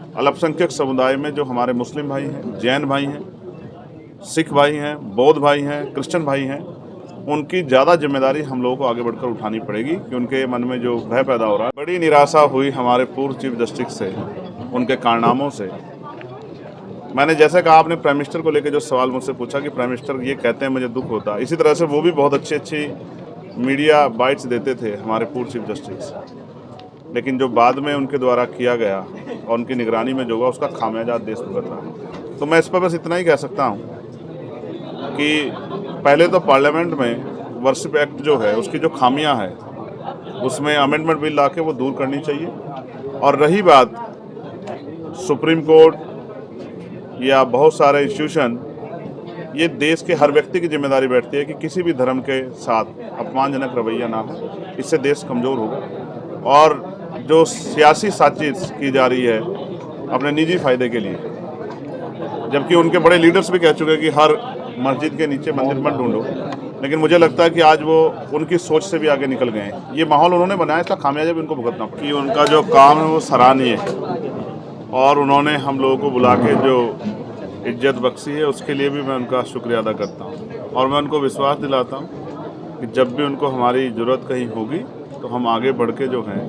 अल्पसंख्यक समुदाय में जो हमारे मुस्लिम भाई हैं, जैन भाई हैं, सिख भाई हैं, बौद्ध भाई हैं, क्रिश्चियन भाई हैं, उनकी ज़्यादा जिम्मेदारी हम लोगों को आगे बढ़कर उठानी पड़ेगी कि उनके मन में जो भय पैदा हो रहा है। बड़ी निराशा हुई हमारे पूर्व चीफ जस्टिस से, उनके कारनामों से। मैंने जैसे कहा, आपने प्राइम मिनिस्टर को लेकर जो सवाल मुझसे पूछा कि प्राइम मिनिस्टर ये कहते हैं मुझे दुख होता है, इसी तरह से वो भी बहुत अच्छी मीडिया बाइट्स देते थे हमारे पूर्व चीफ जस्टिस, लेकिन जो बाद में उनके द्वारा किया गया और उनकी निगरानी में जो हुआ उसका खामियाजा देश भुगत रहा है। तो मैं इस पर बस इतना ही कह सकता हूँ कि पहले तो पार्लियामेंट में वर्शिप एक्ट जो है उसकी जो खामियां है उसमें अमेंडमेंट बिल लाके वो दूर करनी चाहिए। और रही बात सुप्रीम कोर्ट या बहुत सारे इंस्टीट्यूशन, ये देश के हर व्यक्ति की जिम्मेदारी बैठती है कि किसी भी धर्म के साथ अपमानजनक रवैया ना हो, इससे देश कमज़ोर होगा। और जो सियासी साजिश की जा रही है अपने निजी फ़ायदे के लिए, जबकि उनके बड़े लीडर्स भी कह चुके हैं कि हर मस्जिद के नीचे मंदिर मत ढूंढो, लेकिन मुझे लगता है कि आज वो उनकी सोच से भी आगे निकल गए हैं। ये माहौल उन्होंने बनाया, इसका खामियाजा भी उनको भुगतना पड़ा। कि उनका जो काम है वो सराहनीय है और उन्होंने हम लोगों को बुला के जो इज्जत बख्शी है उसके लिए भी मैं उनका शुक्रिया अदा करता हूँ। और मैं उनको विश्वास दिलाता हूँ कि जब भी उनको हमारी ज़रूरत कहीं होगी तो हम आगे बढ़ के जो हैं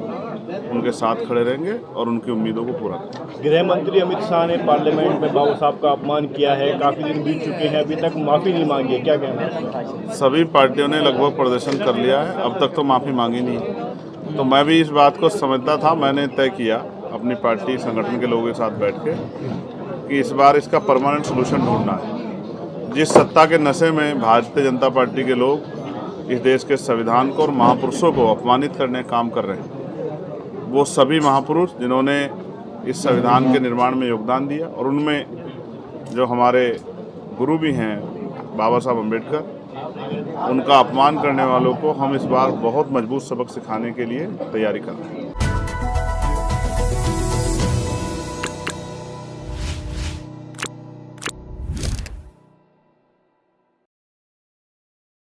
उनके साथ खड़े रहेंगे और उनकी उम्मीदों को पूरा करेंगे। गृह मंत्री अमित शाह ने पार्लियामेंट में बाबू साहब का अपमान किया है, काफ़ी दिन बीत चुके हैं, अभी तक माफ़ी नहीं मांगी है, क्या कहना है? सभी पार्टियों ने लगभग प्रदर्शन कर लिया है, अब तक तो माफ़ी मांगी नहीं। तो मैं भी इस बात को समझता था, मैंने तय किया अपनी पार्टी संगठन के लोगों के साथ बैठ के कि इस बार इसका परमानेंट सोल्यूशन ढूंढना है। जिस सत्ता के नशे में भारतीय जनता पार्टी के लोग इस देश के संविधान को और महापुरुषों को अपमानित करने का काम कर रहे हैं, वो सभी महापुरुष जिन्होंने इस संविधान के निर्माण में योगदान दिया, और उनमें जो हमारे गुरु भी हैं बाबा साहब अम्बेडकर, उनका अपमान करने वालों को हम इस बार बहुत मजबूत सबक सिखाने के लिए तैयारी कर रहे हैं।